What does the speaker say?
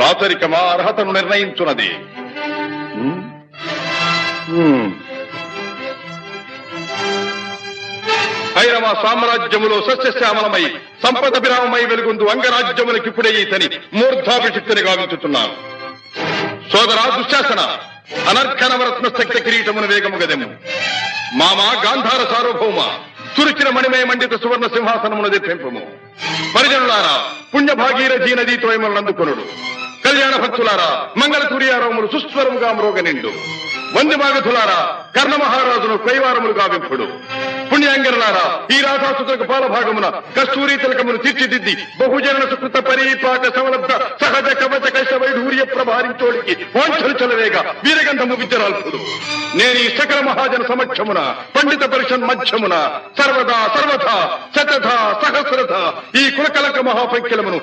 రాచరికమా అర్హతను నిర్ణయించున్నది. ఐరవ సామ్రాజ్యములో సస్యశ్యామలమై సంపద విరామమై వెలుగొందు అంగరాజ్యములకిప్పుడే ఈతని మూర్ధాభిషిక్తుని గావించుతున్నాను. సోదరా దుశ్శాసన, అనర్ఘనవరత్న శక్తి కిరీటమును వేగము గదెము. మామా గాంధార సార్వభౌమ, చురుచిన మణిమయ మండిత సువర్ణ సింహాసనమును తెప్పింపము. పరిజనులారా, పుణ్యభాగీరథీ నదీ తోయములను అందుకొనుడు. కళ్యాణ భక్తులారా, మంగళ సూర్యారవములు సుస్వరముగా మ్రోగనిండు. వంది మాగధులారా, కర్ణ మహారాజును కైవారములు గావింపుడు. పుణ్యాంగనులారా, ఈ రాధాసుతులకు పాలభాగమున కస్తూరి తిలకమును తీర్చిదిద్ది బహుజన సుకృత పరీపాక సమలబ్ధ సహజ కవచ కైశ వైఢూర్య ప్రభారించోడికి వాంఛలు చలవేగ వీరగంధము విద్యరాల్పుడు. నేను ఈ సకల మహాజన సమక్షమున పండిత పరిషన్ మధ్యమున సర్వదా సర్వథా శతథ సహస్రథ ఈ కులకలక మహాపైక్యలమును